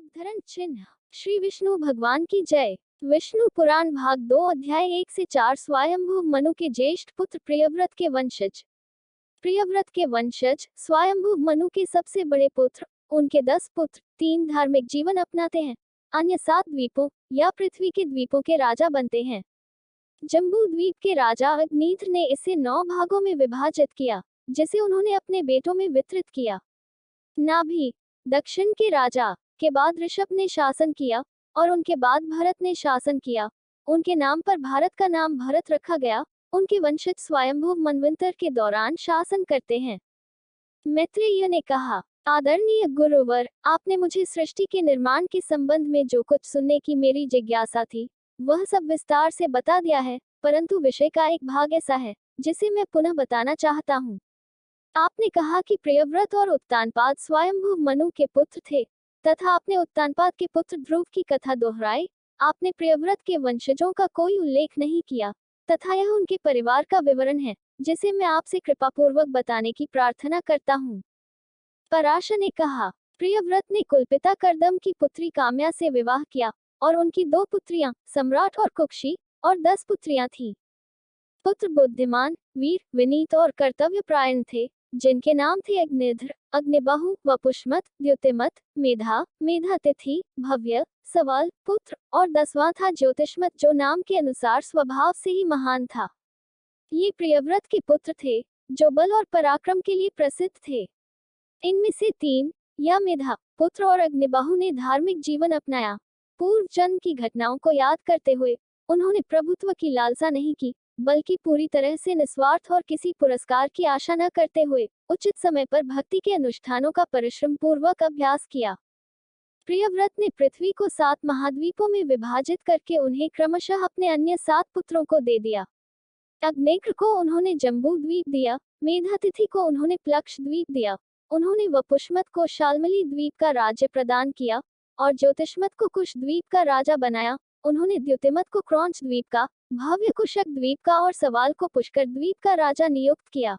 उद्धरण चिन्ह। श्री विष्णु भगवान की जय। विष्णु पुराण भाग 2 अध्याय 1 से 4। स्वयंभू मनु के ज्येष्ठ पुत्र प्रियव्रत के वंशज। प्रियव्रत के वंशज स्वयंभू मनु के सबसे बड़े पुत्र। उनके 10 पुत्र 3 धार्मिक जीवन अपनाते हैं, अन्य 7 द्वीपों या पृथ्वी के द्वीपों के राजा बनते हैं। जम्बू द्वीप के राजा अग्निध्र ने इसे 9 भागों में विभाजित किया, जिसे उन्होंने अपने बेटों में वितरित किया। नाभि दक्षिण के राजा के बाद ऋषभ ने शासन किया और उनके बाद भरत ने शासन किया। उनके नाम पर भारत का नाम भरत रखा गया। उनके वंशज स्वयंभू मनवंतर के दौरान शासन करते हैं। मैत्रेय ने कहा, आदरणीय गुरुवर, आपने मुझे सृष्टि के निर्माण के संबंध में जो कुछ सुनने की मेरी जिज्ञासा थी वह सब विस्तार से बता दिया है, परंतु विषय का एक भाग ऐसा है जिसे मैं पुनः बताना चाहता हूँ। आपने कहा कि प्रियव्रत और उत्तानपाद स्वयंभू मनु के पुत्र थे तथा आपने उत्तानपाद के पुत्र ध्रुव की कथा दोहराई। आपने प्रियव्रत के वंशजों का कोई उल्लेख नहीं किया तथा यह उनके परिवार का विवरण है जिसे मैं आपसे कृपापूर्वक बताने की प्रार्थना करता हूँ। पराशर ने कहा, प्रियव्रत ने कुलपिता कर्दम की पुत्री काम्या से विवाह किया और उनकी 2 पुत्रियां सम्राट और कुक्षी और 10 पुत्रियां थीं। पुत्र बुद्धिमान, वीर, विनीत और कर्तव्यपरायण थे, जिनके नाम थे अग्निध्र, अग्निबाहु, वपुष्मत, द्युतिमत, मेधा, मेधातिथि, भव्य, सवाल, पुत्र और 10वां था ज्योतिष्मत, जो नाम के अनुसार स्वभाव से ही महान था। ये प्रियव्रत के पुत्र थे जो बल और पराक्रम के लिए प्रसिद्ध थे। इनमें से 3 या मेधा पुत्र और अग्निबाहु ने धार्मिक जीवन अपनाया। पूर्व जन्म की घटनाओं को याद करते हुए उन्होंने प्रभुत्व की लालसा नहीं की, बल्कि पूरी तरह से निस्वार्थ और किसी पुरस्कार की आशा न करते हुए उचित समय पर भक्ति के अनुष्ठानों का परिश्रम पूर्वक अभ्यास किया। प्रियव्रत ने पृथ्वी को 7 महाद्वीपों में विभाजित करके उन्हें क्रमशः अपने अन्य 7 पुत्रों को दे दिया। अग्निग्र को उन्होंने जम्बू द्वीप दिया, मेधातिथि को उन्होंने प्लक्ष द्वीप दिया, उन्होंने वपुष्मत को शाल्मली द्वीप का राज्य प्रदान किया और ज्योतिष्मत को कुश द्वीप का राजा बनाया। उन्होंने द्युतिमत को क्रौंच द्वीप का, भव्य को शक द्वीप का और सवाल को पुष्कर द्वीप का राजा नियुक्त किया।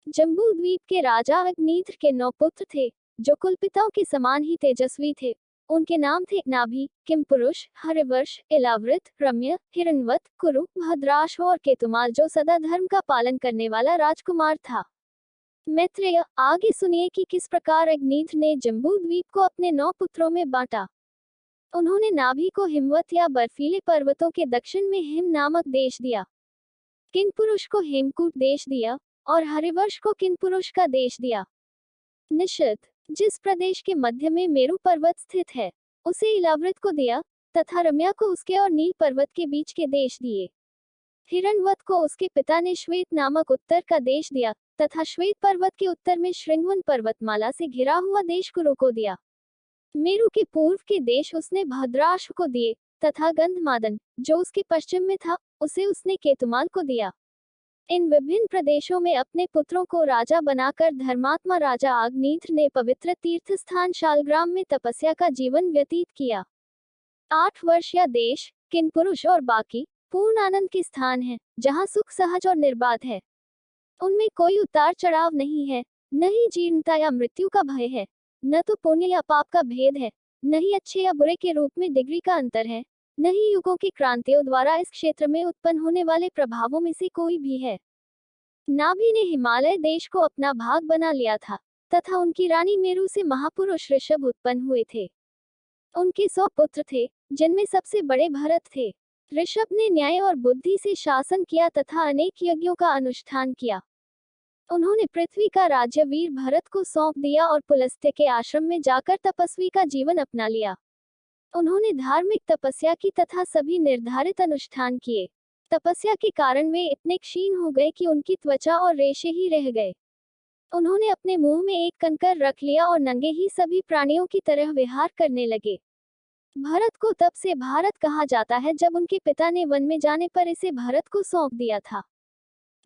जम्बू द्वीप के राजा अग्निध्र के 9 पुत्र थे, जो कुलपिताओं के समान ही तेजस्वी थे। उनके नाम थे नाभि, किमपुरुष, हरिवर्ष, इलावृत, रम्य, हिरण्वत, कुरु, भद्राश और केतुमाल, जो सदा धर्म का पालन करने वाला राजकुमार था। मैत्रेय, आगे सुनिए कि किस प्रकार अग्निध्र ने जम्बू द्वीप को अपने 9 पुत्रों में बांटा। उन्होंने नाभि को हिमवत या बर्फीले पर्वतों के दक्षिण में हिम नामक देश दिया, किनपुरुष को हेमकूट देश दिया और हरिवर्ष को किनपुरुष का देश दिया। निषद, जिस प्रदेश के मध्य में मेरु पर्वत स्थित है, उसे इलावृत को दिया तथा रम्या को उसके और नील पर्वत के बीच के देश दिए। हिरण्वत को उसके पिता ने श्वेत नामक उत्तर का देश दिया तथा श्वेत पर्वत के उत्तर में श्रृंगवन पर्वतमाला से घिरा हुआ देश कुरु को दिया। मेरु के पूर्व के देश उसने भद्राश को दिए तथा गंधमादन, जो उसके पश्चिम में था, उसे उसने केतुमाल को दिया। इन विभिन्न प्रदेशों में अपने पुत्रों को राजा बनाकर धर्मात्मा राजा अग्निध्र ने पवित्र तीर्थ स्थान शालग्राम में तपस्या का जीवन व्यतीत किया। 8 वर्ष या देश, किनपुरुष और बाकी पूर्ण आनंद के स्थान है, जहाँ सुख सहज और निर्बाध है। उनमें कोई उतार चढ़ाव नहीं है, न ही जीर्णता या मृत्यु का भय है, न तो पुण्य या पाप का भेद है, न ही अच्छे या बुरे के रूप में डिग्री का अंतर है, न ही युगों की क्रांतियों द्वारा इस क्षेत्र में उत्पन्न होने वाले प्रभावों में से कोई भी है। नाभि ने हिमालय देश को अपना भाग बना लिया था तथा उनकी रानी मेरु से महापुरुष ऋषभ उत्पन्न हुए थे। उनके 100 पुत्र थे, जिनमें सबसे बड़े भरत थे। ऋषभ ने न्याय और बुद्धि से शासन किया तथा अनेक यज्ञों का अनुष्ठान किया। उन्होंने पृथ्वी का राज्य वीर भरत को सौंप दिया और पुलस्त्य के आश्रम में जाकर तपस्वी का जीवन अपना लिया। उन्होंने धार्मिक तपस्या की तथा सभी निर्धारित अनुष्ठान किए। तपस्या के कारण वे इतने क्षीण हो गए कि उनकी त्वचा और रेशे ही रह गए। उन्होंने अपने मुंह में एक कंकर रख लिया और नंगे ही सभी प्राणियों की तरह विहार करने लगे। भरत को तब से भारत कहा जाता है जब उनके पिता ने वन में जाने पर इसे भरत को सौंप दिया था।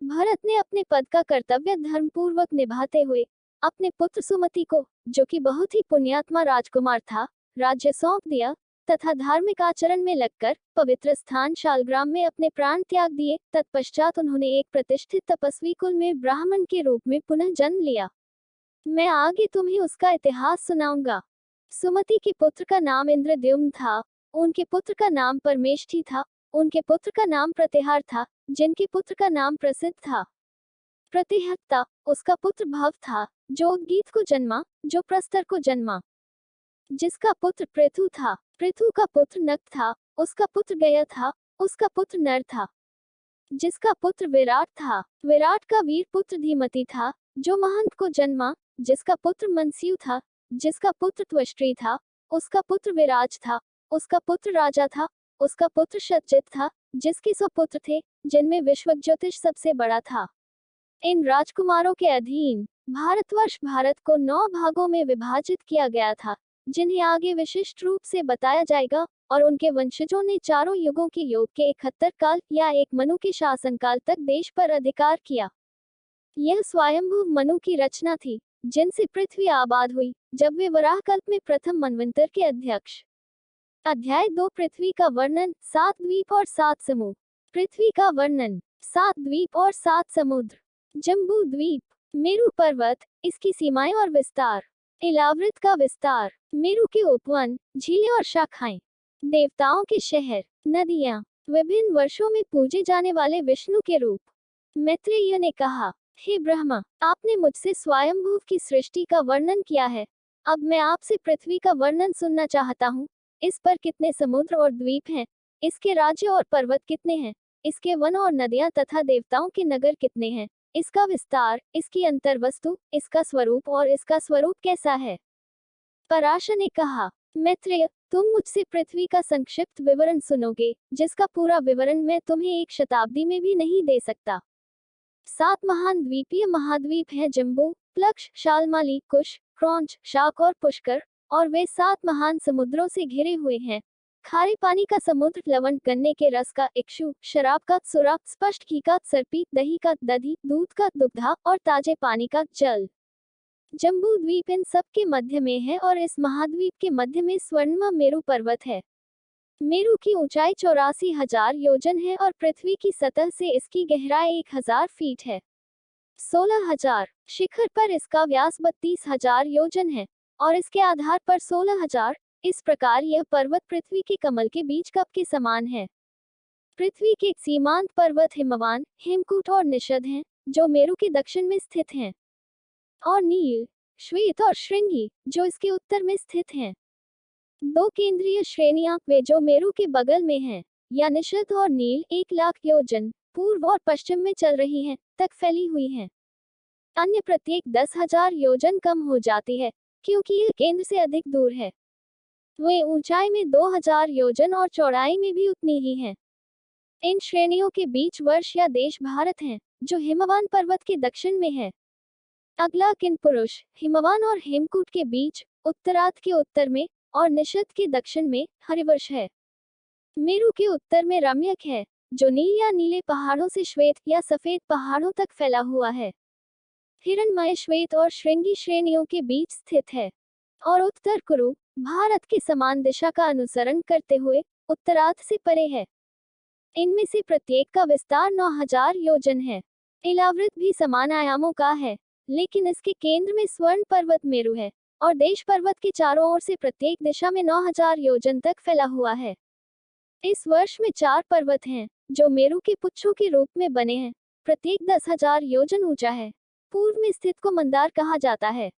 भरत ने अपने पद का कर्तव्य धर्मपूर्वक निभाते हुए अपने पुत्र सुमति को, जो कि बहुत ही पुण्यात्मा राजकुमार था, राज्य सौंप दिया तथा धार्मिक आचरण में लगकर पवित्र स्थान शालग्राम में अपने प्राण त्याग दिए। तत्पश्चात उन्होंने एक प्रतिष्ठित तपस्वी कुल में ब्राह्मण के रूप में पुनः जन्म लिया। मैं आगे तुम्हें उसका इतिहास सुनाऊंगा। सुमति के पुत्र का नाम इंद्रद्युम्न था, उनके पुत्र का नाम परमेष्ठी था, उनके पुत्र का नाम प्रतिहार था, जिनके पुत्र का नाम प्रसिद्ध था। प्रतिहत्ता उसका पुत्र भव था, जो उद्गीत को जन्मा, जो प्रस्तर को जन्मा। जिसका पुत्र पृथु था, पृथु का पुत्र नक था, उसका पुत्र गया था, उसका पुत्र नर था। जिसका पुत्र विराट था, विराट का वीर पुत्र धीमति था, जो महंत को जन्मा। जिसका पुत्र मनस्यु था, जिसका पुत्र त्वष्ट्री था, उसका पुत्र विराज था, उसका पुत्र राजा था, उसका पुत्र शतजित था, जिसके 100 पुत्र थे, जिनमें विश्वज्योतिष सबसे बड़ा था। इन राजकुमारों के अधीन भारतवर्ष भारत को 9 भागों में विभाजित किया गया था, जिन्हें आगे विशिष्ट रूप से बताया जाएगा, और उनके वंशजों ने चारों युगों के योग के 71 काल या एक मनु के शासनकाल तक देश पर अधिकार किया। यह स्वयंभू मनु की रचना थी, जिनसे पृथ्वी आबाद हुई, जब वे वराह कल्प में प्रथम मनवंतर के अध्यक्ष। अध्याय 2 पृथ्वी का वर्णन, 7 द्वीप और 7 समूह। पृथ्वी का वर्णन, 7 द्वीप और 7 समुद्र। जम्बू द्वीप, मेरु पर्वत, इसकी सीमाएं और विस्तार। इलावृत का विस्तार, मेरु के उपवन, झीलें और शाखाएं। देवताओं के शहर, नदियां, विभिन्न वर्षों में पूजे जाने वाले विष्णु के रूप। मैत्रेय ने कहा, हे ब्रह्मा, आपने मुझसे स्वयंभू की सृष्टि का वर्णन किया है, अब मैं आपसे पृथ्वी का वर्णन सुनना चाहता हूँ। इस पर कितने समुद्र और द्वीप हैं, इसके राज्य और पर्वत कितने हैं, इसके वन और नदियां तथा देवताओं के नगर कितने हैं, इसका विस्तार, इसकी अंतर्वस्तु, इसका स्वरूप और इसका स्वरूप कैसा है। पराशर ने कहा, मैत्रेय, तुम मुझसे पृथ्वी का संक्षिप्त विवरण सुनोगे, जिसका पूरा विवरण मैं तुम्हें 1 शताब्दी में भी नहीं दे सकता। 7 महान द्वीपीय महाद्वीप हैं, जम्बू, प्लक्ष, शालमाली, कुश, क्रौंच, शाक और पुष्कर, और वे 7 महान समुद्रों से घिरे हुए हैं। खारे पानी का समुद्र, लवण, गन्ने के रस का इक्षु, शराब का सुरा, स्पष्ट घी का सर्पी, दही का दधी, दूध का दुग्धा और ताजे पानी का जल। जम्बू द्वीप इन सब के मध्य में है, और इस महाद्वीप के मध्य में स्वर्णिम मेरु पर्वत है। मेरु की ऊंचाई 84,000 योजन है, और पृथ्वी की सतह से इसकी गहराई 1000 फीट है। 16,000 शिखर पर इसका व्यास 32,000 योजन है, और इसके आधार पर 16,000। इस प्रकार यह पर्वत पृथ्वी के कमल के बीज कप के समान है। पृथ्वी के सीमांत पर्वत हिमवान, हेमकूट और निषद हैं, जो मेरु के दक्षिण में स्थित हैं, और नील, श्वेत और श्रृंगी, जो इसके उत्तर में स्थित हैं। 2 केंद्रीय श्रेणियां, वे जो मेरु के बगल में हैं, या निषद और नील, 1,00,000 योजन पूर्व और पश्चिम में चल रही हैं, तक फैली हुई हैं। अन्य प्रत्येक 10,000 योजन कम हो जाती है, क्योंकि यह केंद्र से अधिक दूर है। वे ऊंचाई में 2000 योजन और चौड़ाई में भी उतनी ही हैं। इन श्रेणियों के बीच वर्ष या देश भारत हैं, जो हिमवान पर्वत के दक्षिण में है। अगला किनपुरुष, हिमवान और हेमकूट के बीच, उत्तरार्ध के उत्तर में, और निषद के दक्षिण में, हरिवर्ष है। मेरु के उत्तर में रम्यक है, जो नील या नीले पहाड़ों से श्वेत या सफेद पहाड़ों तक फैला हुआ है। हिरणमय, श्वेत और श्रृंगी श्रेणियों के बीच स्थित है, और उत्तर कुरु, भारत के समान दिशा का अनुसरण करते हुए, उत्तरार्ध से परे है। इनमें से प्रत्येक का विस्तार 9000 योजन है। इलावृत भी समान आयामों का है, लेकिन इसके केंद्र में स्वर्ण पर्वत मेरु है, और देश पर्वत के चारों ओर से प्रत्येक दिशा में 9000 योजन तक फैला हुआ है। इस वर्ष में 4 पर्वत हैं, जो मेरु के पुच्छों के रूप में बने हैं, प्रत्येक 10,000 योजन ऊंचा है। पूर्व में स्थित को मंदार कहा जाता है,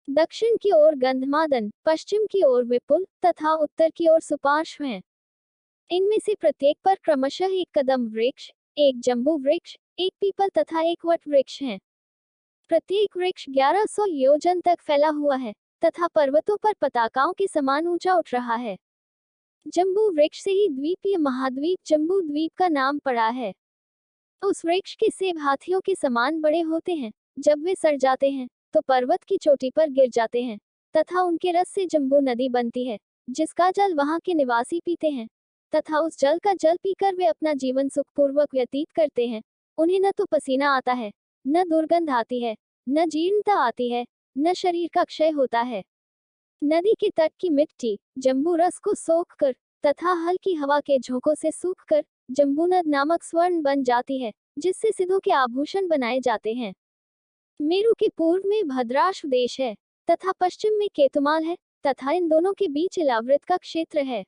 दक्षिण की ओर गंधमादन, पश्चिम की ओर विपुल तथा उत्तर की ओर सुपार्श्व हैं। इनमें से प्रत्येक पर क्रमशः 1 कदम वृक्ष, 1 जम्बू वृक्ष, 1 पीपल तथा 1 वट वृक्ष हैं। प्रत्येक वृक्ष 1100 योजन तक फैला हुआ है, तथा पर्वतों पर पताकाओं के समान ऊंचा उठ रहा है। जम्बू वृक्ष से ही द्वीपीय महाद्वीप जम्बू द्वीप का नाम पड़ा है। उस वृक्ष के सेब हाथियों के समान बड़े होते हैं। जब वे सड़ जाते हैं, तो पर्वत की चोटी पर गिर जाते हैं, तथा उनके रस से जम्बू नदी बनती है, जिसका जल वहां के निवासी पीते हैं, तथा उस जल का जल पीकर वे अपना जीवन सुखपूर्वक व्यतीत करते हैं। उन्हें न तो पसीना आता है, न दुर्गंध आती है, न जीर्णता आती है, न शरीर का क्षय होता है। नदी के तट की मिट्टी जम्बू रस को सोखकर तथा हल्की हवा के झोंकों से सूखकर जम्बूनद नामक स्वर्ण बन जाती है, जिससे सिद्धों के आभूषण बनाए जाते हैं। मेरु के पूर्व में भद्राश्व देश है, तथा पश्चिम में केतुमाल है, तथा इन दोनों के बीच इलावृत का क्षेत्र है।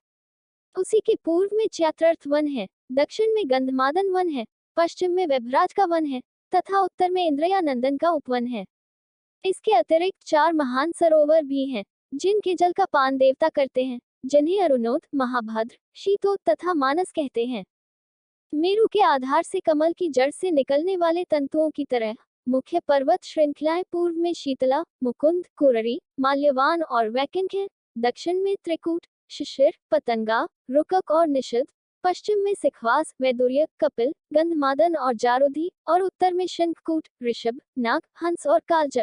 उसी के पूर्व में चैत्रर्थ वन है, दक्षिण में गंधमादन वन है, पश्चिम में वेबराज का वन है तथा उत्तर में इंद्रयानंदन का उपवन है। इसके अतिरिक्त 4 महान सरोवर भी हैं, जिनके जल का पान देवता करते हैं, जिन्हें अरुणोद, महाभद्र, शीतोद तथा मानस कहते हैं। मेरु के आधार से कमल की जड़ से निकलने वाले तंतुओं की तरह मुख्य पर्वत श्रृंखलाएं पूर्व में शीतला, मुकुंद, कुररी, माल्यवान और वैकुंठ हैं। दक्षिण में त्रिकूट, शिशिर, पतंगा, रुकक और निषद, पश्चिम में सिखवास, वैदुर्य, कपिल, गंधमादन और जारुधि और उत्तर में शंखकूट, ऋषभ, नाग, हंस और कालज।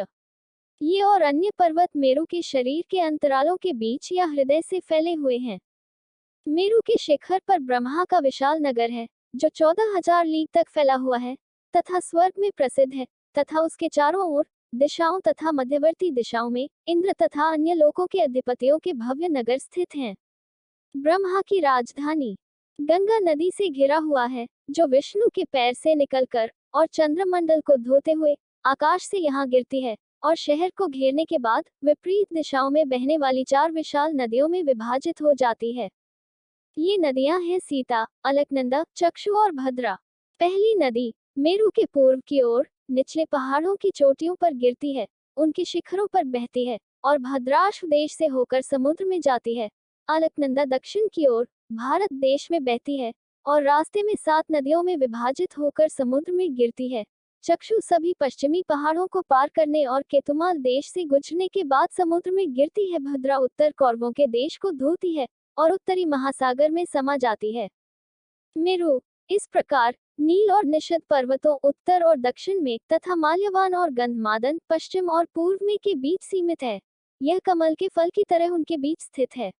ये और अन्य पर्वत मेरु के शरीर के अंतरालों के बीच या हृदय से फैले हुए हैं। मेरु के शिखर पर ब्रह्मा का विशाल नगर है, जो 14,000 लीग तक फैला हुआ है तथा स्वर्ग में प्रसिद्ध है, तथा उसके चारों ओर दिशाओं तथा मध्यवर्ती दिशाओं में इंद्र तथा अन्य लोकों के अधिपतियों के भव्य नगर स्थित हैं। ब्रह्मा की राजधानी गंगा नदी से घिरा हुआ है, जो विष्णु के पैर से निकलकर और चंद्रमंडल को धोते हुए आकाश से यहाँ गिरती है और शहर को घेरने के बाद विपरीत दिशाओं में बहने वाली 4 विशाल नदियों में विभाजित हो जाती है। ये नदियां हैं सीता, अलकनंदा, चक्षु और भद्रा। पहली नदी मेरु के पूर्व की ओर निचले पहाड़ों की चोटियों पर गिरती है, उनके शिखरों पर बहती है और भद्राश्व देश से होकर समुद्र में जाती है। अलकनंदा दक्षिण की ओर भारत देश में बहती है और रास्ते में 7 नदियों में विभाजित होकर समुद्र में गिरती है। चक्षु सभी पश्चिमी पहाड़ों को पार करने और केतुमाल देश से गुजरने के बाद समुद्र में गिरती है। भद्रा उत्तर कौरवों के देश को धोती है और उत्तरी महासागर में समा जाती है। मेरु इस प्रकार नील और निषद पर्वतों उत्तर और दक्षिण में तथा माल्यवान और गंधमादन पश्चिम और पूर्व में के बीच सीमित है। यह कमल के फल की तरह उनके बीच स्थित है।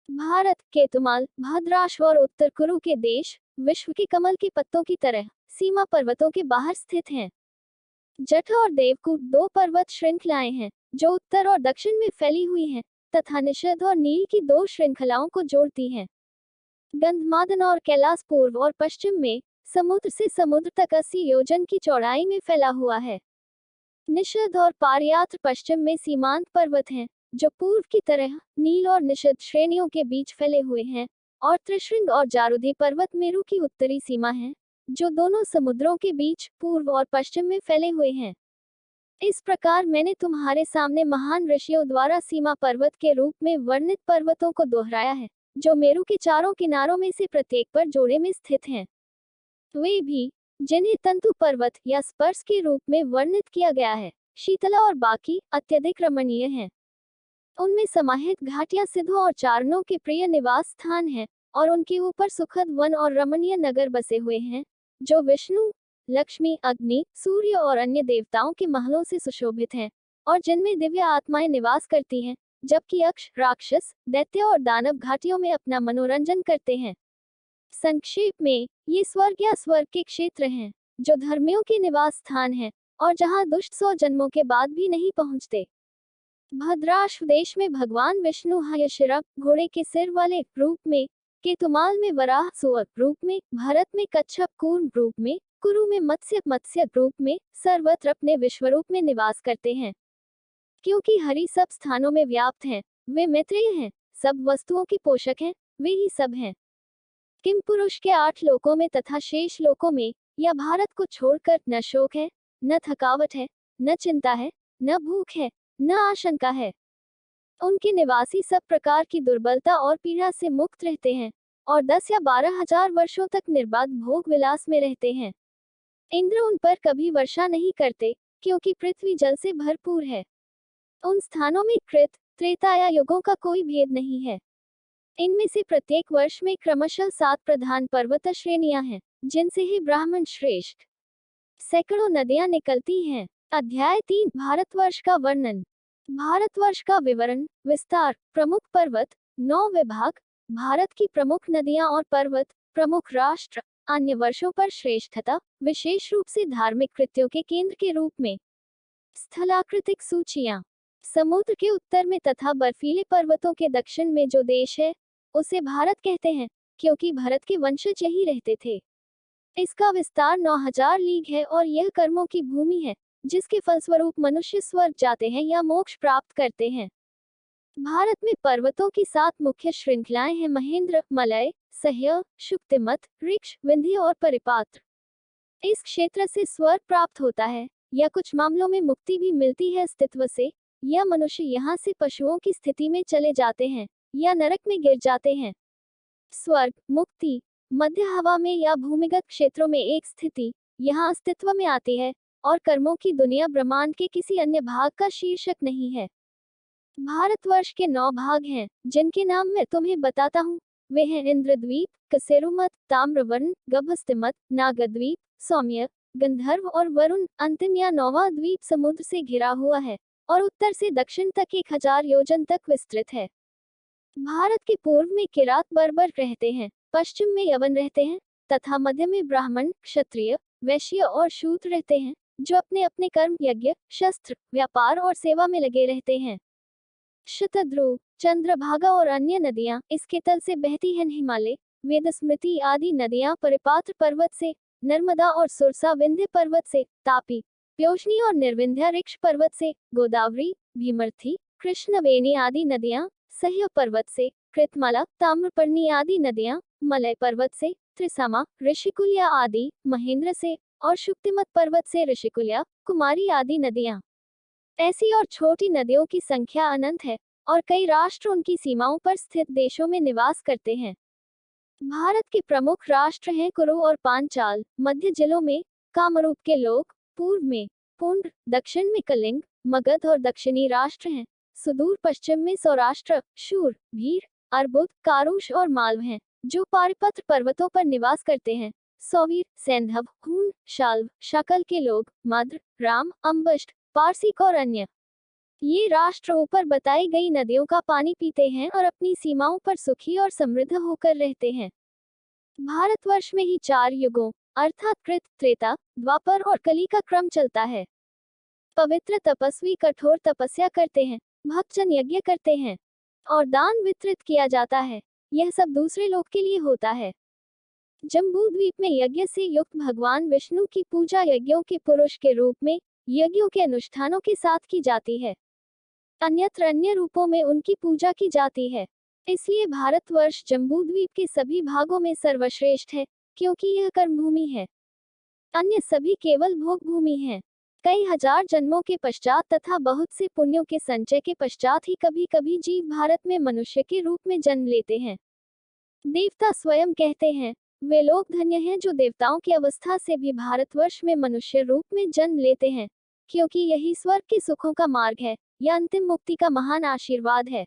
भारत, केतुमाल, भद्राश्व और उत्तर कुरु के देश विश्व के कमल के पत्तों की तरह सीमा पर्वतों के बाहर स्थित हैं। जट और देवकूट 2 पर्वत श्रृंखलाएं हैं, जो उत्तर और दक्षिण में फैली हुई हैं तथा निषद और नील की 2 श्रृंखलाओं को जोड़ती हैं। गंधमादन और कैलाश पूर्व और पश्चिम में समुद्र से समुद्र तक 80 योजन की चौड़ाई में फैला हुआ है। निषद और पारयात्र पश्चिम में सीमांत पर्वत हैं, जो पूर्व की तरह नील और निषद श्रेणियों के बीच फैले हुए हैं, और त्रिशृंग और जारुधि पर्वत मेरु की उत्तरी सीमा है, जो दोनों समुद्रों के बीच पूर्व और पश्चिम में फैले हुए हैं। इस प्रकार मैंने तुम्हारे सामने महान ऋषियों द्वारा सीमा पर्वत के रूप में वर्णित पर्वतों को दोहराया है, जो मेरु के चारों किनारों में से प्रत्येक पर जोड़े में स्थित हैं। वे भी जिन्हें तंतु पर्वत या स्पर्श के रूप में वर्णित किया गया है, शीतला और बाकी अत्यधिक रमणीय हैं। उनमें समाहित घाटियां सिद्धों और चारणों के प्रिय निवास स्थान हैं, और उनके ऊपर सुखद वन और रमणीय नगर बसे हुए हैं, जो विष्णु, लक्ष्मी, अग्नि, सूर्य और अन्य देवताओं के महलों से सुशोभित हैं, और जिनमें दिव्य आत्माएं निवास करती हैं, जबकि यक्ष, राक्षस, दैत्य और दानव घाटियों में अपना मनोरंजन करते हैं। संक्षेप में, ये स्वर्ग या स्वर्ग के क्षेत्र हैं, जो धर्मियों के निवास स्थान हैं, और जहां दुष्ट 100 जन्मों के बाद भी नहीं पहुंचते। भद्राश्व देश में भगवान विष्णु हयशिरा घोड़े के सिर वाले रूप में, केतुमाल में वराह सुअर रूप में, भारत में कच्छप कूर्म रूप में, कुरु में मत्स्य रूप में, सर्वत्र अपने विश्वरूप में निवास करते हैं। क्योंकि हरि सब स्थानों में व्याप्त हैं, वे मैत्रेय हैं, सब वस्तुओं के पोषक हैं, वे ही सब हैं। किम पुरुष के 8 लोकों में तथा शेष लोकों में या भारत को छोड़कर न शोक है, न थकावट है, न चिंता है, न भूख है, न आशंका है। उनके निवासी सब प्रकार की दुर्बलता और पीड़ा से मुक्त रहते हैं, और 10 या 12,000 वर्षों तक निर्बाध भोग विलास में रहते हैं। इंद्र उन पर कभी वर्षा नहीं करते, क्योंकि पृथ्वी जल से भरपूर है। उन स्थानों में कृत, त्रेता या युगों का कोई भेद नहीं है। इनमें से प्रत्येक वर्ष में क्रमशः 7 प्रधान पर्वत श्रेणियां हैं, जिनसे ही ब्राह्मण श्रेष्ठ सैकड़ों नदियां निकलती हैं। अध्याय 3 भारतवर्ष का वर्णन। भारतवर्ष का विवरण, विस्तार, प्रमुख पर्वत, 9 विभाग, भारत की प्रमुख नदियां और पर्वत, प्रमुख राष्ट्र, अन्य वर्षों पर श्रेष्ठता, विशेष रूप से धार्मिक कृत्यों के केंद्र के रूप में। स्थलाकृतिक सूचियां। समुद्र के उत्तर में तथा बर्फीले पर्वतों के दक्षिण में जो देश है, उसे भारत कहते हैं, क्योंकि भरत के वंशज यही रहते थे। इसका विस्तार 9,000 लीग है और यह कर्मों की भूमि है, जिसके फलस्वरूप मनुष्य स्वर्ग जाते हैं या मोक्ष प्राप्त करते हैं। भारत में पर्वतों की 7 मुख्य श्रृंखलाएं हैं: महेंद्र, मलय, सह्य, शुक्तिमत, ऋक्ष, विंध्य और परिपात्र। इस क्षेत्र से स्वर्ग प्राप्त होता है या कुछ मामलों में मुक्ति भी मिलती है अस्तित्व से, या मनुष्य यहाँ से पशुओं की स्थिति में चले जाते हैं या नरक में गिर जाते हैं। स्वर्ग, मुक्ति, मध्य हवा में या भूमिगत क्षेत्रों में एक स्थिति यहाँ अस्तित्व में आती है, और कर्मों की दुनिया ब्रह्मांड के किसी अन्य भाग का शीर्षक नहीं है। भारतवर्ष के 9 भाग हैं, जिनके नाम मैं तुम्हें बताता हूँ। वे हैं इंद्रद्वीप, कसेरुमत, ताम्रवर्ण, गभस्तिमत, नागद्वीप, सौम्य, गंधर्व और वरुण। अंतिम या 9वां द्वीप समुद्र से घिरा हुआ है और उत्तर से दक्षिण तक 1000 योजन तक विस्तृत है। भारत के पूर्व में किरात बर्बर रहते हैं, पश्चिम में यवन रहते हैं तथा मध्य में ब्राह्मण, क्षत्रिय, वैश्य और शूद्र रहते हैं, जो अपने अपने कर्म, यज्ञ, शस्त्र, व्यापार और सेवा में लगे रहते हैं। शतद्रु, चंद्रभागा और अन्य नदियां इसके तल से बहती हैं। हिमालय, वेद स्मृति आदि नदियां परिपात्र पर्वत से, नर्मदा और सुरसा विंध्य पर्वत से, तापी, प्योष्णी और निर्विंध्या ऋक्ष पर्वत से, गोदावरी, भीमर्थी, कृष्णवेणी आदि नदियां सह्य पर्वत से, कृतमाला, ताम्रपर्णी आदि नदियां मलय पर्वत से, त्रिसामा, ऋषिकुल्या आदि महेंद्र से, और शुक्तिमत पर्वत से ऋषिकुल्या, कुमारी आदि नदियां। ऐसी और छोटी नदियों की संख्या अनंत है और कई राष्ट्र उनकी सीमाओं पर स्थित देशों में निवास करते हैं। भारत के प्रमुख राष्ट्र हैं कुरु और पांचाल। मध्य जिलों में कामरूप के लोग, पूर्व में पुंड्र, दक्षिण में कलिंग, मगध और दक्षिणी राष्ट्र हैं। सुदूर पश्चिम में सौराष्ट्र, शूर, भीड़, अर्बुद, कारुष और मालव हैं, जो पारपत्र पर्वतों पर निवास करते हैं। सौवीर, सैंधव, हूण, शाल्व, शकल के लोग, मद्र, राम, अम्बष्ट, पारसिक और अन्य। ये राष्ट्र ऊपर बताई गई नदियों का पानी पीते हैं और अपनी सीमाओं पर सुखी और समृद्ध होकर रहते हैं। भारतवर्ष में ही 4 युगों अर्थात कृत, त्रेता, द्वापर और कली का क्रम चलता है। पवित्र तपस्वी कठोर तपस्या करते हैं, भक्तजन यज्ञ करते हैं और दान वितरित किया जाता है। यह सब दूसरे लोग के लिए होता है। जम्बूद्वीप में यज्ञ से युक्त भगवान विष्णु की पूजा यज्ञों के पुरुष के रूप में यज्ञों के अनुष्ठानों के साथ की जाती है। अन्यत्र अन्य रूपों में उनकी पूजा की जाती है। इसलिए भारतवर्ष जम्बूद्वीप के सभी भागों में सर्वश्रेष्ठ है, क्योंकि यह कर्मभूमि है। अन्य सभी केवल भोग भूमि हैं। कई हजार जन्मों के पश्चात तथा बहुत से पुण्यों के संचय के पश्चात ही कभी कभी जीव भारत में मनुष्य के रूप में जन्म लेते हैं। देवता स्वयं कहते हैं, वे लोग धन्य हैं जो देवताओं की अवस्था से भी भारतवर्ष में मनुष्य रूप में जन्म लेते हैं, क्योंकि यही स्वर्ग के सुखों का मार्ग है या अंतिम मुक्ति का महान आशीर्वाद है।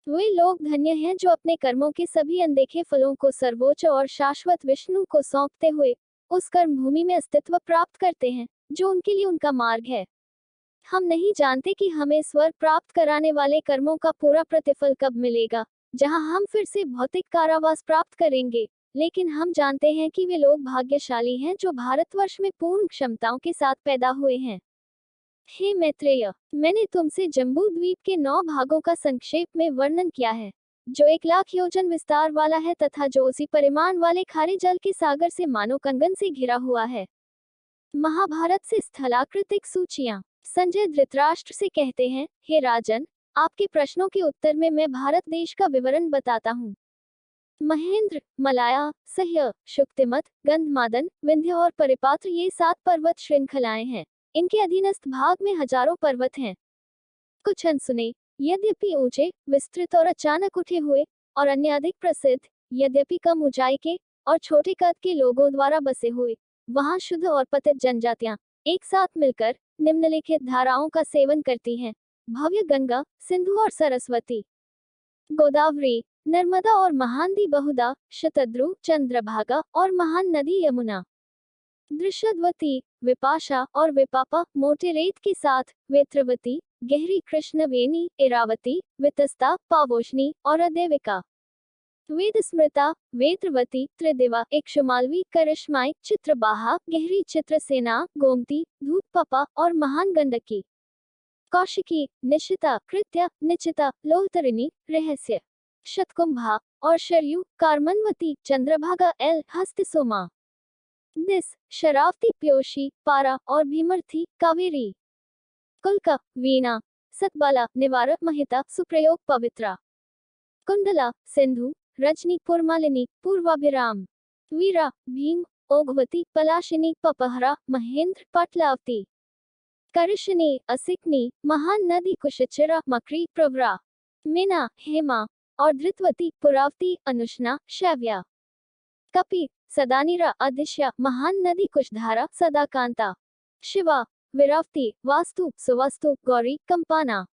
वे लोग धन्य हैं जो अपने कर्मों के सभी अनदेखे फलों को सर्वोच्च और शाश्वत विष्णु को सौंपते हुए उस कर्म भूमि में अस्तित्व प्राप्त करते हैं, जो उनके लिए उनका मार्ग है। हम नहीं जानते कि हमें स्वर्ग प्राप्त कराने वाले कर्मों का पूरा प्रतिफल कब मिलेगा, जहां हम फिर से भौतिक कारावास प्राप्त करेंगे, लेकिन हम जानते हैं कि वे लोग भाग्यशाली हैं जो भारतवर्ष में पूर्ण क्षमताओं के साथ पैदा हुए हैं। हे मैत्रेय, मैंने तुमसे जम्बूद्वीप के 9 भागों का संक्षेप में वर्णन किया है, जो 1,00,000 योजन विस्तार वाला है तथा जो उसी परिमाण वाले खारे जल के सागर से मानो कंगन से घिरा हुआ है। महाभारत से स्थलाकृतिक सूचियां। संजय धृतराष्ट्र से कहते हैं, हे राजन, आपके प्रश्नों के उत्तर में मैं भारत देश का विवरण बताता हूँ। महेंद्र, मलाया, सह्य, शुक्तिमत, गंधमादन, विंध्य और परिपात्र ये 7 पर्वत श्रृंखलाएं हैं। इनके अधीनस्थ भाग में हजारों पर्वत हैं। कुछ अनसुने, यद्यपि ऊंचे, विस्तृत और अचानक उठे हुए, और अन्य अधिक प्रसिद्ध, यद्यपि कम ऊंचाई के और छोटे कद के लोगों द्वारा बसे हुए। वहां शुद्ध और पतित जनजातियां एक साथ मिलकर निम्नलिखित धाराओं का सेवन करती हैं: भव्य गंगा, सिंधु और सरस्वती, गोदावरी, नर्मदा और महानदी बहुधा, शतद्रु, चंद्रभागा और महान नदी यमुना, दृशद्वती, विपाशा और विपापा मोटे रेत के साथ, वेत्रवती, गहरी कृष्णवेणी, इरावती, वितस्ता, पावोशनी और अदेविका, वेद स्मृता, वेत्रवती, त्रिदिवा, इक्षुमालवी, करिश्माई, चित्रबाहा, गहरी चित्रसेना, गोमती, धूतपपा और महान गंडकी, कौशिकी, निशिता, कृत्या, निचिता, लोहतरिणी, रहस्य, शतकुंभा और शरयू, कार्मनवती, चंद्रभागा, एल, हस्तिसोमा, दिस, शरावती, प्योशी, पारा और भीमर्थी, कावेरी, कुल्का, वीणा, सतबाला निवारक महिता सुप्रयोग पवित्रा कुंडला सिंधु रजनी पुरमालिनी पूर्वाभिराम वीरा भीम ओघवती पलाशिनी पपहरा महेंद्र पाटलावती करिशनी असिकनी महान नदी कुशचिरा मकरी प्रवरा मीना हेमा और धृतवती पुरावती अनुष्णा शैव्या कपि सदानीरा अदिश्या महान नदी कुशधारा सदाकांता शिवा विरावती वास्तु सुवास्तु गौरी कंपाना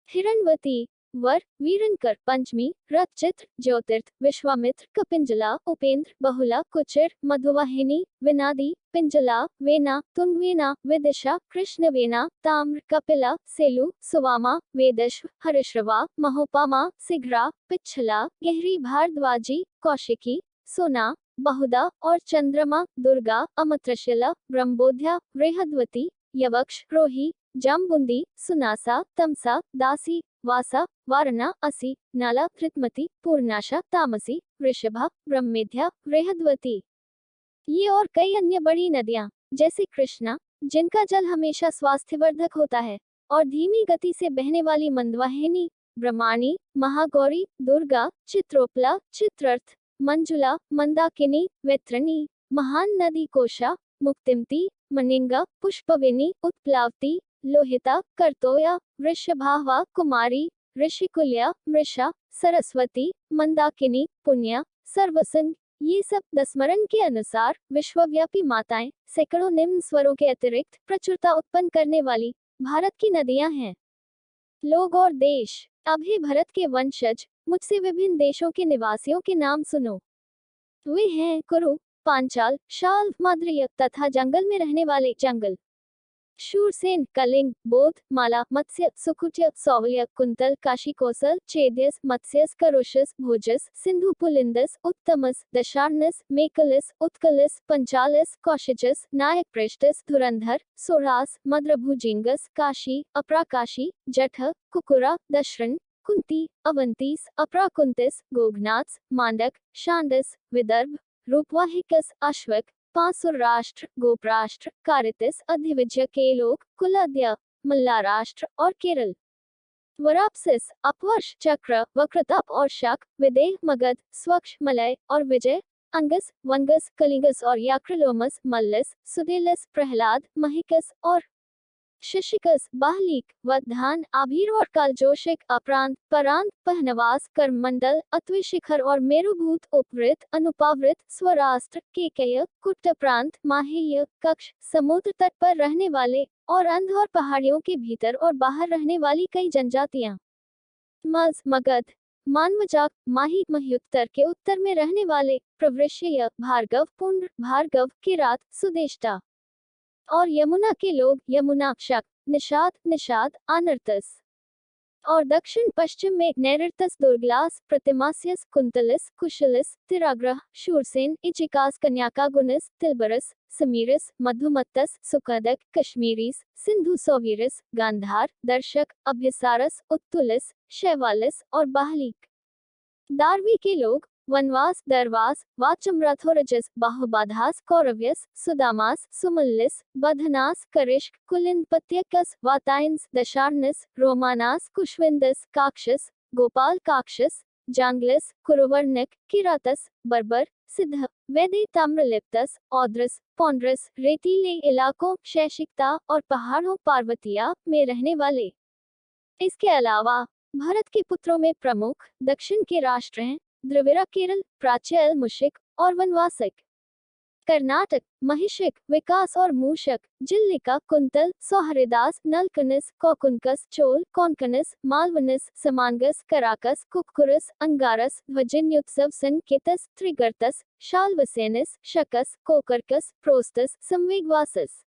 हिरणवती वर वीरनकर पंचमी रथचित्र ज्योतिर्थ विश्वामित्र कपिंजला उपेंद्र बहुला कुचिर मधुवाहिनी विनादी पिंजला वेना तुंगवेना विदिशा कृष्णवेना ताम्र कपिला सेलु सुवामा वेदश्व हरिश्रवा महोपामा सिघ्रा पिच्छला गहरी भारद्वाजी कौशिकी सोना बहुदा और चंद्रमा दुर्गा अमत्रशिला ब्रह्मबोध्या बृहद्वती यवक्ष रोही जाम्बुंदी सुनासा तमसा दासी वासा वारणा असी नाला कृतमती पूर्णाशा तामसी वृषभा ब्रह्मेध्या बृहद्वती ये और कई अन्य बड़ी नदियां जैसे कृष्णा जिनका जल हमेशा स्वास्थ्यवर्धक होता है और धीमी गति से बहने वाली मंदवाहिनी ब्रह्माणी महागौरी दुर्गा चित्रोपला चित्रर्थ मंजुला मंदाकिनी वैतरणी महान नदी कोशा मुक्तिमती मनिंगा पुष्पविनी उत्प्लावती लोहिता करतोया वृषभावा कुमारी ऋषिकुल्या मृषा सरस्वती मंदाकिनी पुण्या सर्वसंग ये सब दस्मरण के अनुसार विश्वव्यापी माताएं सैकड़ों निम्न स्वरों के अतिरिक्त प्रचुरता उत्पन्न करने वाली भारत की नदियां हैं। लोग और देश। अब हे भरत के वंशज, मुझसे विभिन्न देशों के निवासियों के नाम सुनो। वे हैं कुरु, पांचाल, शाल, माद्रिय तथा जंगल में रहने वाले जंगल, शूरसेन, कलिंग, बोध, माला, मत्स्य, सुकुट्य, सौवल्य, कुंतल, काशी, कौसल, चेद्यस, मत्स्यस, करोशस, भोजस, सिंधु, पुलिंदस, उत्तमस, दशार्णस, मेकलस, उत्कलस, पंचालस, कौशिजस, नायक, पृष्ठस, धुरंधर, सोरास, मद्रभुजिंगस, काशी, अप्राकाशी, जठ, कुकुरा, दशरन, कुंती, अवंतीस, अप्राकुंतिस, गोघनाथस, मांडक, शांडस, विदर्भ, रूपवाहिकस, अश्वक, पांसुर राष्ट्र, गोपराष्ट्र, कारितिस, अधिविज्य के लोग, कुलाद्य, मल्ला राष्ट्र और केरल। वरापसिस, अपवर्ष, चक्र, वक्रताप और शक, विदेह, मगध, स्वक्ष, मलय और विजय, अंगस, वंगस, कलिंगस और याक्रलोमस, मल्लस, सुदेलस, प्रहलाद, महिकस और शिशिकस, बाहलिक, वधान, आभीर और कालजोशिक, अपरांत, परांत, पहनवास, कर्ममंडल, अत्विशिखर और मेरुभूत, उपवृत, अनुपावृत, स्वराष्ट्र, केकय, कुट्ट प्रांत, माहेय, कक्ष, समुद्र तट पर रहने वाले और अंध और पहाड़ियों के भीतर और बाहर रहने वाली कई जनजातियां। मज, मगध, मानवजाक, माही, मह्युत्तर के उत्तर में रहने वाले, प्रवृश्य, भार्गव, पुंड्र, भार्गव, किरात, सुदेष्टा और यमुना के लोग, यमुना, शक, निषाद, निषाद, आनर्तस और दक्षिण पश्चिम में नैऋतस, दुर्गलास, प्रतिमास्यस, कुंतलस, कुशलस, तिराग्रह, शूरसेन, इचिकास, कन्याकागुनस, तिलबरस, समीरस, मधुमत्तस, सुखदक, कश्मीरीस, सिंधु सौवीरस, गांधार, दर्शक, अभ्यसारस, उत्तुलस, शैवालस और बाहलिक। दारवी के लोग, वनवास, दरवास, वाचमरथोरजस, बाहुबाधास, कौरव्यस, सुदामास, सुमल्लिस, बधनास, करिश्क, कुलिनपत्यकस, वातायंस, दशार्णस, रोमानास, कुशविंदस, काक्षस, गोपाल काक्षस, जांगलस, कुरुवर्णक, किरातस, बर्बर, सिद्ध, वैदे, ताम्रलिप्तस, औद्रस, पौंड्रस, रेतीले इलाकों, शैशिकता और पहाड़ों पार्वतिया में रहने वाले। इसके अलावा भारत के पुत्रों में प्रमुख दक्षिण के राष्ट्र हैं द्रविड़ा केरल, प्राच्यल मुशिक और वनवासक, कर्नाटक, महिषिक, विकास और मूषक, जिल्लिका, कुंतल, सौहरिदास, नलकनस, कौकुनकस, चोल, कौनकनस, मालवनस, समानगस, कराकस, कुक्कुरस, अंगारस, ध्वजिन्युत्सव, संकेतस, त्रिगर्तस, शाल्वसेनस, शकस, कोकरकस, प्रोस्तस, संवेगवासस,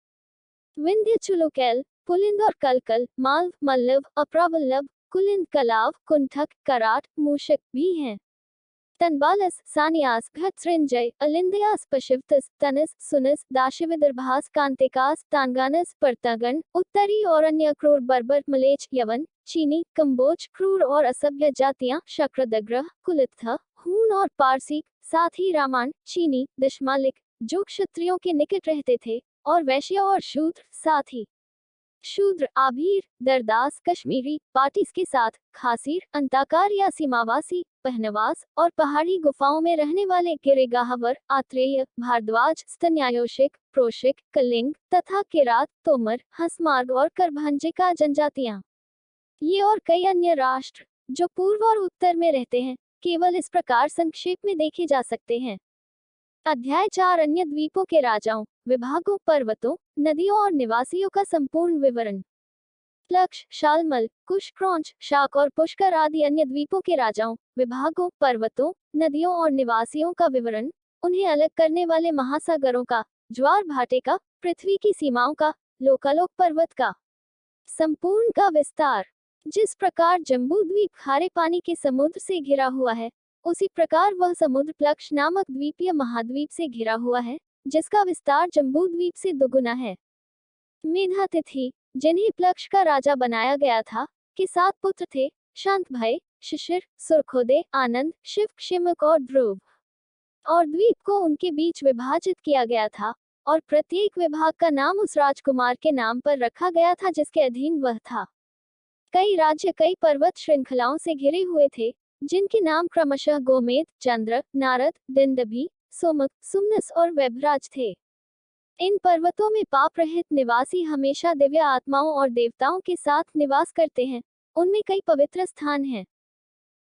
विंध्य, चुलुकैल, पुलिंद और कलकल, मालव, मल्लव, अप्रावल्लभ, कुलिंद, कलाव, कुंठक, कराट, मूषक भी हैं। तनबालस, सानियास, घत्सृंजय, अलिंदयास, पशिवतस, तनस, सुनस, दाशिविदर्भास, कांतिकास, तांगानस, परतगन, उत्तरी और अन्य क्रूर बर्बर, मलेच, यवन, चीनी, कंबोज, क्रूर और असभ्य जातियां, शक्रदग्रह, कुलित्थ, हून और पारसी, साथ ही रामायण, चीनी, दशमालिक, जो क्षत्रियों के निकट रहते थे, और वैश्य और शूद्र, साथ ही शूद्र, आभीर, दरदास, कश्मीरी, पाटिस के साथ खासीर, अंताकार या सीमावासी, पहनवास और पहाड़ी गुफाओं में रहने वाले गिरेगाहवर, आत्रेय, भारद्वाज, स्तन्यायोशिक, प्रोशिक, कलिंग तथा किरात, तोमर, हंसमार्ग और करभांजिका जनजातियां। ये और कई अन्य राष्ट्र जो पूर्व और उत्तर में रहते हैं, केवल इस प्रकार संक्षेप में देखे जा सकते हैं। अध्याय 4 अन्य द्वीपों के राजाओं, विभागों, पर्वतों, नदियों और निवासियों का संपूर्ण विवरण। प्लक्ष, शालमल, कुश, क्रौंच, शाक और पुष्कर आदि अन्य द्वीपों के राजाओं, विभागों, पर्वतों, नदियों और निवासियों का विवरण, उन्हें अलग करने वाले महासागरों का, ज्वार भाटे का, पृथ्वी की सीमाओं का, लोकालोक पर्वत का संपूर्ण का विस्तार। जिस प्रकार जम्बू द्वीप खारे पानी के समुद्र से घिरा हुआ है, उसी प्रकार वह समुद्र प्लक्ष नामक द्वीपीय महाद्वीप से घिरा हुआ है, जिसका विस्तार जम्बू द्वीप से दुगुना है। मेधातिथि, जिन्हें प्लक्ष का राजा बनाया गया था, के 7 पुत्र थे, शांतभय, शिशिर, सुरखोदय, आनंद, शिव, क्षिमक और ध्रुव। और द्वीप को उनके बीच विभाजित किया गया था, और प्रत्येक विभाग का नाम उस राजकुमार के नाम पर रखा गया था जिसके अधीन वह था। कई राज्य कई पर्वत श्रृंखलाओं से घिरे हुए थे, जिनके नाम क्रमशः गोमेद, चंद्र, नारद, दिंदभी, सोमक, सुमनस और वैभराज थे। इन पर्वतों में पाप रहित निवासी हमेशा दिव्य आत्माओं और देवताओं के साथ निवास करते हैं। उनमें कई पवित्र स्थान हैं,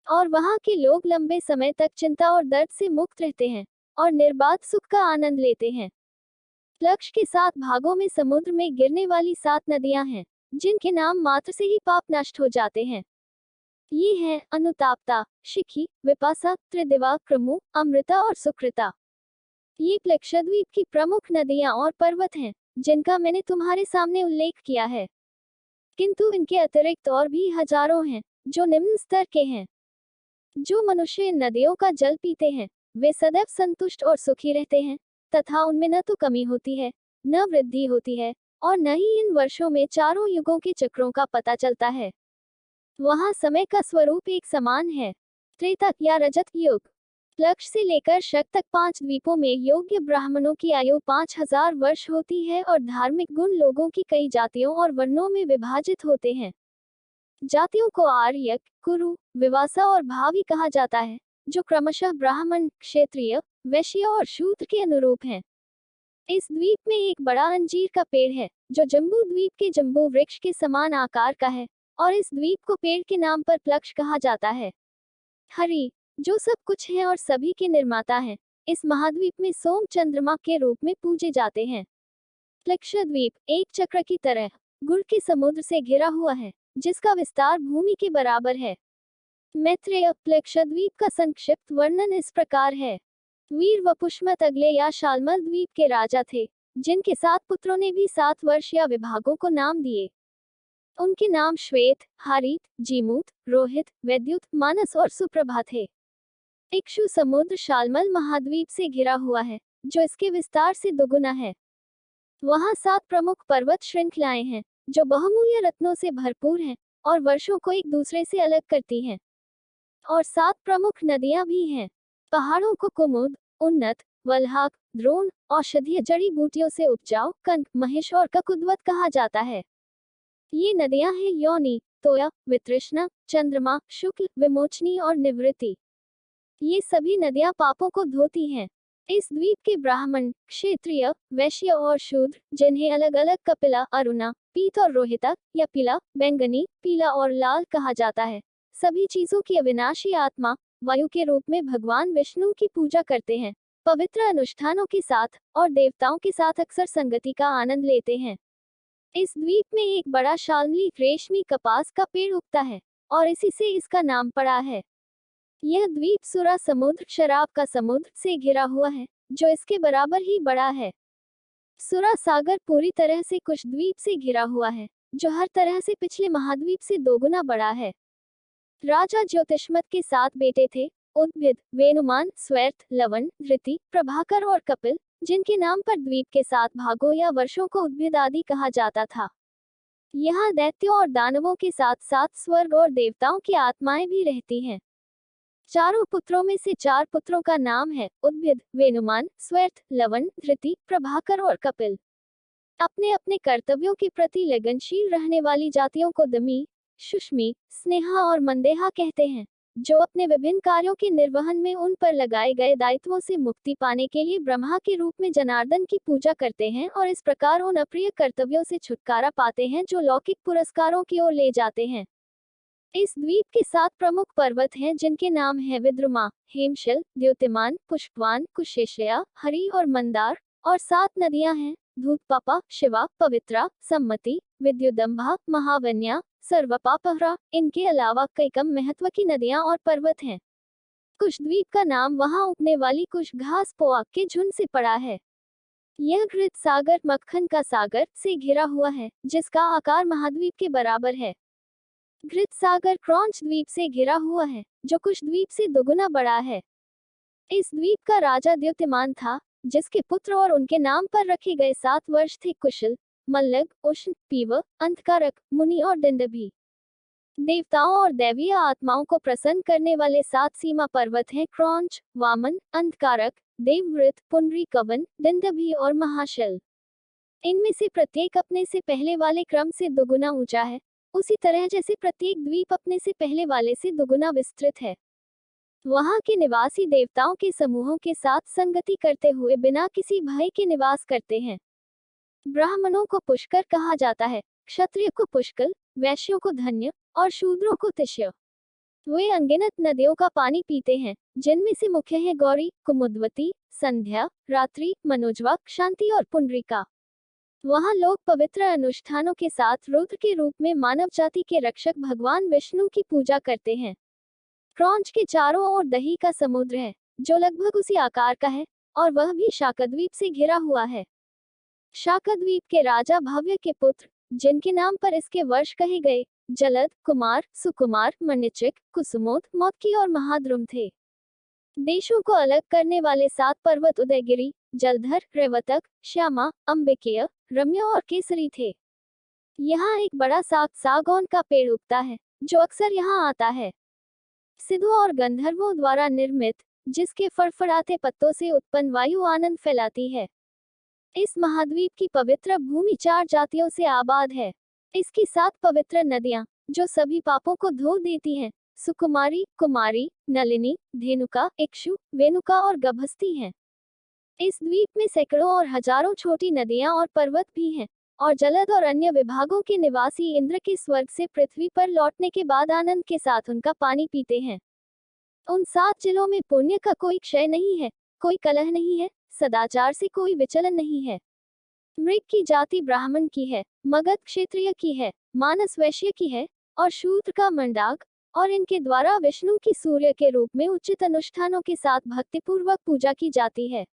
और वहां के लोग लंबे समय तक चिंता और दर्द से मुक्त रहते हैं और निर्बाध सुख का आनंद लेते हैं। प्लक्ष के 7 भागों में समुद्र में गिरने वाली 7 नदियां हैं, जिनके नाम मात्र से ही पाप नष्ट हो जाते हैं। ये हैं अनुताप्ता, शिखी, विपासा, त्रिदिवा, क्रमु, अमृता और सुकृता। ये प्लक्षद्वीप की प्रमुख नदियां और पर्वत हैं, जिनका मैंने तुम्हारे सामने उल्लेख किया है। किंतु इनके अतिरिक्त और भी हजारों हैं, जो निम्न स्तर के हैं। जो मनुष्य इन नदियों का जल पीते हैं, वे सदैव संतुष्ट और सुखी रहते हैं, तथा उनमें न तो कमी होती है, न वृद्धि होती है, और न ही इन वर्षों में चारों युगों के चक्रों का पता चलता है। वहां समय का स्वरूप एक समान है। त्रेता या रजत युग। प्लक्ष से लेकर शक तक 5 द्वीपों में योग्य ब्राह्मणों की आयु 5000 वर्ष होती है, और धार्मिक गुण लोगों की कई जातियों और वर्णों में विभाजित होते हैं। जातियों को आर्यक, कुरु, विवासा और भावी कहा जाता है, जो क्रमशः ब्राह्मण, क्षत्रिय, वैश्य और शूद्र के अनुरूप हैं। इस द्वीप में एक बड़ा अंजीर का पेड़ है, जो जम्बू द्वीप के जम्बू वृक्ष के समान आकार का है, और इस द्वीप को पेड़ के नाम पर प्लक्ष कहा जाता है। हरि, जो सब कुछ है और सभी के निर्माता हैं, इस महाद्वीप में सोम चंद्रमा के रूप में पूजे जाते हैं। प्लक्षद्वीप एक चक्र की तरह गुड़ के समुद्र से घिरा हुआ है, जिसका विस्तार भूमि के बराबर है। मैत्रेय, प्लक्षद्वीप का संक्षिप्त वर्णन इस प्रकार है। वीर व पुष्मत अगले या शालमल द्वीप के राजा थे, जिनके 7 पुत्रों ने भी 7 वर्ष या विभागों को नाम दिए। उनके नाम श्वेत, हारित, जीमूत, रोहित, वैद्युत, मानस और सुप्रभा थे। इक्षु समुद्र शालमल महाद्वीप से घिरा हुआ है, जो इसके विस्तार से दुगुना है। वहां 7 प्रमुख पर्वत श्रृंखलाएं हैं, जो बहुमूल्य रत्नों से भरपूर हैं और वर्षों को एक दूसरे से अलग करती हैं। और 7 प्रमुख नदियां भी हैं। पहाड़ों को कुमुद, उन्नत, वल्हाक, द्रोण, औषधीय जड़ी बूटियों से उपजाऊ कंक, महिष और ककुद्वत कहा जाता है। ये नदियां हैं योनि, तोया, वितृष्णा, चंद्रमा, शुक्ल, विमोचनी और निवृत्ति। ये सभी नदियां पापों को धोती हैं। इस द्वीप के ब्राह्मण, क्षत्रिय, वैश्य और शूद्र, जिन्हें अलग अलग कपिला, अरुणा, पीत और रोहिता या पीला, बैंगनी, पीला और लाल कहा जाता है, सभी चीजों की अविनाशी आत्मा वायु के रूप में भगवान विष्णु की पूजा करते हैं, पवित्र अनुष्ठानों के साथ और देवताओं के साथ अक्सर संगति का आनंद लेते हैं। इस द्वीप में एक बड़ा शाल्मली रेशमी कपास का पेड़ उगता है, और इसी से इसका नाम पड़ा है। यह द्वीप सुरा समुद्र, शराब का समुद्र से घिरा हुआ है, जो इसके बराबर ही बड़ा है। सुरा सागर पूरी तरह से कुश द्वीप से घिरा हुआ है, जो हर तरह से पिछले महाद्वीप से दोगुना बड़ा है। राजा ज्योतिष्मत के 7 बेटे थे, उद्भिद, वेनुमान, स्वर्थ, लवण, धृति, प्रभाकर और कपिल, जिनके नाम पर द्वीप के 7 भागों या वर्षों को उद्भिद आदि कहा जाता था। यहाँ दैत्यों और दानवों के साथ साथ स्वर्ग और देवताओं की आत्माएं भी रहती हैं। चारों पुत्रों में से 4 पुत्रों का नाम है उद्भिद, वेनुमान, स्वर्थ, लवण, धृति, प्रभाकर और कपिल। अपने अपने कर्तव्यों के प्रति लगनशील रहने वाली जातियों को दमी, सुष्मी, स्नेहा और मंदेहा कहते हैं, जो अपने विभिन्न कार्यों के निर्वहन में उन पर लगाए गए दायित्वों से मुक्ति पाने के लिए ब्रह्मा के रूप में जनार्दन की पूजा करते हैं और इस प्रकार उन अप्रिय कर्तव्यों से छुटकारा पाते हैं जो लौकिक पुरस्कारों की ओर ले जाते हैं। इस द्वीप के 7 प्रमुख पर्वत हैं जिनके नाम हैं विद्रुमा, हेमशल, द्योतिमान, पुष्पवान, कुशेश्रया, हरि और मंदार, और 7 नदियां हैं धूतपापा, शिवा, पवित्रा, सम्मति, विद्युदंभा, महावन्या, सर्वपापहरा। इनके अलावा कई कम महत्व की नदियां और पर्वत हैं। कुश द्वीप का नाम वहां उगने वाली कुश घास पोआक के झुंड से पड़ा है। यह घृत सागर, मक्खन का सागर, से घिरा हुआ है जिसका आकार महाद्वीप के बराबर है। घृत सागर क्रॉन्च द्वीप से घिरा हुआ है जो कुश द्वीप से दोगुना बड़ा है। इस द्वीप का राजा द्युतिमान था, जिसके पुत्र और उनके नाम पर रखे गए 7 वर्ष थे कुशल, मल्लग, उष्ण, पीव, अंधकारक, मुनि और दिंडभी। देवताओं और दैवीय आत्माओं को प्रसन्न करने वाले 7 सीमा पर्वत हैं क्रौंच, वामन, अंधकारक, देवव्रत, पुनरी कवन, दिंडभी और महाशल। इनमें से प्रत्येक अपने से पहले वाले क्रम से दोगुना ऊंचा है, उसी तरह जैसे प्रत्येक द्वीप अपने से पहले वाले से दोगुना विस्तृत है। वहां के निवासी देवताओं के समूहों के साथ संगति करते हुए बिना किसी भय के निवास करते हैं। ब्राह्मणों को पुष्कर कहा जाता है, क्षत्रिय को पुष्कल, वैश्यों को धन्य और शूद्रों को तिष्य। वे अनगिनत नदियों का पानी पीते हैं, जिनमें से मुख्य है गौरी, कुमुदवती, संध्या, रात्रि, मनोजवा, शांति और पुंडरीका। वहां लोग पवित्र अनुष्ठानों के साथ रुद्र के रूप में मानव जाति के रक्षक भगवान विष्णु की पूजा करते हैं। क्रौंच के चारों ओर दही का समुद्र है, जो लगभग उसी आकार का है, और वह भी शाकद्वीप से घिरा हुआ है। शाकद्वीप के राजा भव्य के पुत्र, जिनके नाम पर इसके वर्ष कहे गए, जलद, कुमार, सुकुमार, मणिचिक, कुसुमोद, मौतकी और महाद्रुम थे। देशों को अलग करने वाले 7 पर्वत उदयगिरी, जलधर, रेवतक, श्यामा, अंबिकेय, रम्य और केसरी थे। यहाँ एक बड़ा सागौन का पेड़ उगता है, जो अक्सर यहाँ आता है। सिद्धों और गंधर्वों द्वारा निर्मित, जिसके फड़फड़ाते पत्तों से उत्पन्न वायु आनंद फैलाती है। इस महाद्वीप की पवित्र भूमि 4 जातियों से आबाद है। इसकी 7 पवित्र नदियां, जो सभी पापों को धो देती हैं, सुकुमारी, कुमारी, नलिनी, धेनुका, इक्षु, वेनुका और गभस्ती हैं। इस द्वीप में सैकड़ों और हजारों छोटी नदियां और पर्वत भी हैं, और जलद और अन्य विभागों के निवासी इंद्र के स्वर्ग से पृथ्वी पर लौटने के बाद आनंद के साथ उनका पानी पीते हैं। उन 7 जिलों में पुण्य का कोई क्षय नहीं है, कोई कलह नहीं है, सदाचार से कोई विचलन नहीं है। मृग की जाति ब्राह्मण की है, मगध क्षत्रिय की है, मानस वैश्य की है, और शूद्र का मंडाक, और इनके द्वारा विष्णु की सूर्य के रूप में उचित अनुष्ठानों के साथ भक्तिपूर्वक पूजा की जाती है।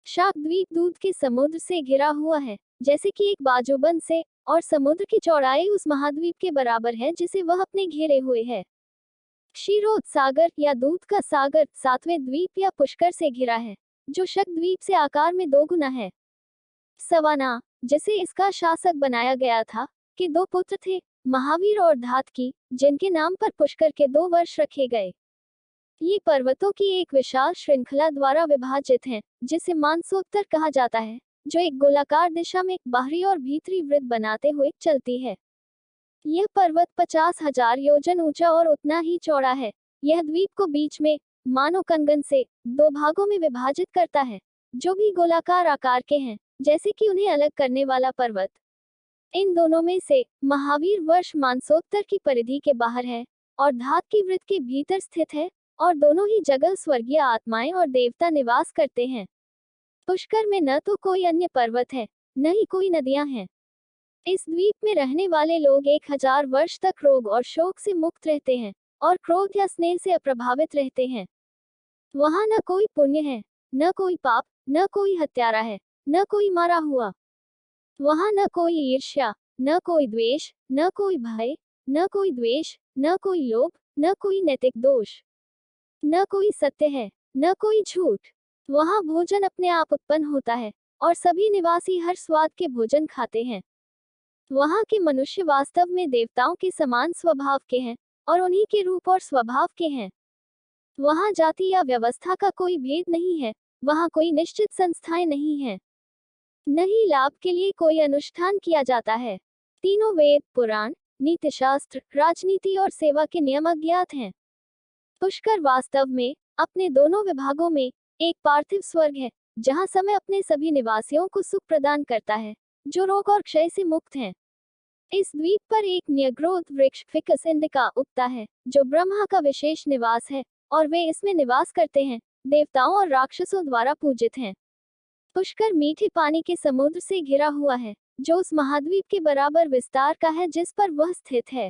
शाकद्वीप दूध के समुद्र से घिरा हुआ है, जैसे कि एक बाजूबंद से, और समुद्र की चौड़ाई उस महाद्वीप के बराबर है जिसे वह अपने घेरे हुए है। क्षीरोद सागर या दूध का सागर 7वें द्वीप या पुष्कर से घिरा है, जो शक्द्वीप से आकार में 2 गुना है। सवाना, जिसे इसका शासक बनाया गया था, के 2 पुत्र थे, महावीर और धातकी, जिनके नाम पर पुष्कर के 2 वर्ष रखे गए। ये पर्वतों की एक विशाल श्रृंखला द्वारा विभाजित हैं, जिसे मानसोत्तर कहा जाता है, जो एक गोलाकार दिशा में बाहरी और भीतरी वृत्त बनाते हुए चलती है। यह पर्वत 50,000 योजन ऊंचा और उतना ही चौड़ा है। यह द्वीप को बीच में, मानो कंगन से, 2 भागों में विभाजित करता है, जो भी गोलाकार आकार के हैं, जैसे कि उन्हें अलग करने वाला पर्वत। इन दोनों में से महावीर वर्ष मानसोत्तर की परिधि के बाहर है, और धात की वृत्त के भीतर स्थित है, और दोनों ही जगह स्वर्गीय आत्माएं और देवता निवास करते हैं। पुष्कर में न तो कोई अन्य पर्वत है, न ही कोई नदियां हैं। इस द्वीप में रहने वाले लोग 1000 वर्ष तक रोग और शोक से मुक्त रहते हैं, और क्रोध या स्नेह से अप्रभावित रहते हैं। वहां न कोई पुण्य है, न कोई पाप, न कोई हत्यारा है, न कोई मारा हुआ। वहां न कोई ईर्ष्या, न कोई द्वेष, न कोई भय, न कोई द्वेष, न कोई लोभ, न कोई नैतिक दोष, न कोई सत्य है, न कोई झूठ। वहां भोजन अपने आप उत्पन्न होता है, और सभी निवासी हर स्वाद के भोजन खाते हैं। वहां के मनुष्य वास्तव में देवताओं के समान स्वभाव के हैं, और उन्हीं के रूप और स्वभाव के हैं। वहां जाति या व्यवस्था का कोई भेद नहीं है, वहां कोई निश्चित संस्थाएं नहीं हैं। न ही लाभ के लिए कोई अनुष्ठान किया जाता है। तीनों वेद, पुराण, नीतिशास्त्र, राजनीति और सेवा के नियम अज्ञात हैं। पुष्कर वास्तव में अपने दोनों विभागों में एक पार्थिव स्वर्ग है, जहां समय अपने सभी निवासियों को सुख प्रदान करता है, जो रोग और क्षय से मुक्त हैं। इस द्वीप पर एक न्यग्रोध वृक्ष फिकस इंडिका उगता है, जो ब्रह्मा का विशेष निवास है, और वे इसमें निवास करते हैं, देवताओं और राक्षसों द्वारा पूजित हैं। पुष्कर मीठे पानी के समुद्र से घिरा हुआ है, जो उस महाद्वीप के बराबर विस्तार का है जिस पर वह स्थित है।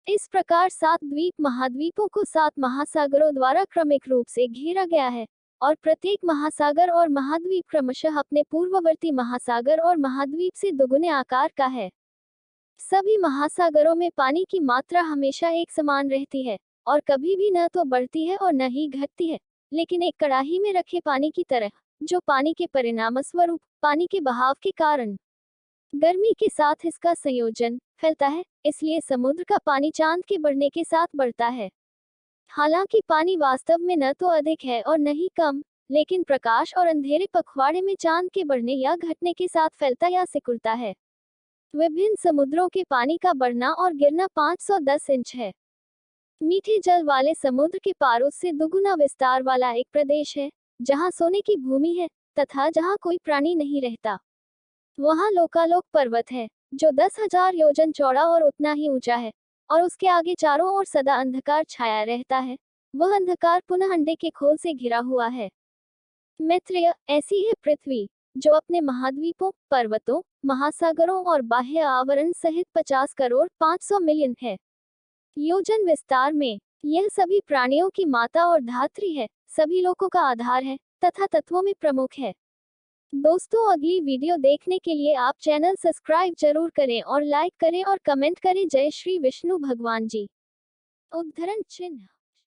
इस प्रकार 7 द्वीप महाद्वीपों को 7 महासागरों द्वारा क्रमिक रूप से घेरा गया है, और प्रत्येक महासागर और महाद्वीप क्रमशः अपने पूर्ववर्ती महासागर और महाद्वीप से दुगुने आकार का है। सभी महासागरों में पानी की मात्रा हमेशा एक समान रहती है, और कभी भी न तो बढ़ती है और न ही घटती है, लेकिन एक कड़ाही में रखे पानी की तरह, जो पानी के परिणामस्वरूप, पानी के बहाव के कारण गर्मी के साथ इसका संयोजन फैलता है, इसलिए समुद्र का पानी चांद के बढ़ने के साथ बढ़ता है। हालांकि पानी वास्तव में न तो अधिक है और न ही कम, लेकिन प्रकाश और अंधेरे पखवाड़े में चांद के बढ़ने या घटने के साथ फैलता या सिकुड़ता है। विभिन्न समुद्रों के पानी का बढ़ना और गिरना 510 इंच है। मीठे जल वाले समुद्र के पार उससे दुगुना विस्तार वाला एक प्रदेश है, जहां सोने की भूमि है, तथा जहां कोई प्राणी नहीं रहता। वहां लोकालोक पर्वत है, जो 10,000 योजन चौड़ा और उतना ही ऊंचा है, और उसके आगे चारों ओर सदा अंधकार छाया रहता है। वह अंधकार पुनः अंडे के खोल से घिरा हुआ है। मैत्रेय, ऐसी है पृथ्वी, जो अपने महाद्वीपों, पर्वतों, महासागरों और बाह्य आवरण सहित 50 करोड़ 500 मिलियन है योजन विस्तार में। यह सभी प्राणियों की माता और धात्री है, सभी लोगों का आधार है, तथा तत्वों में प्रमुख है। दोस्तों, अगली वीडियो देखने के लिए आप चैनल सब्सक्राइब जरूर करें और लाइक करें और कमेंट करें। जय श्री विष्णु भगवान जी। उद्धरण चिन्ह।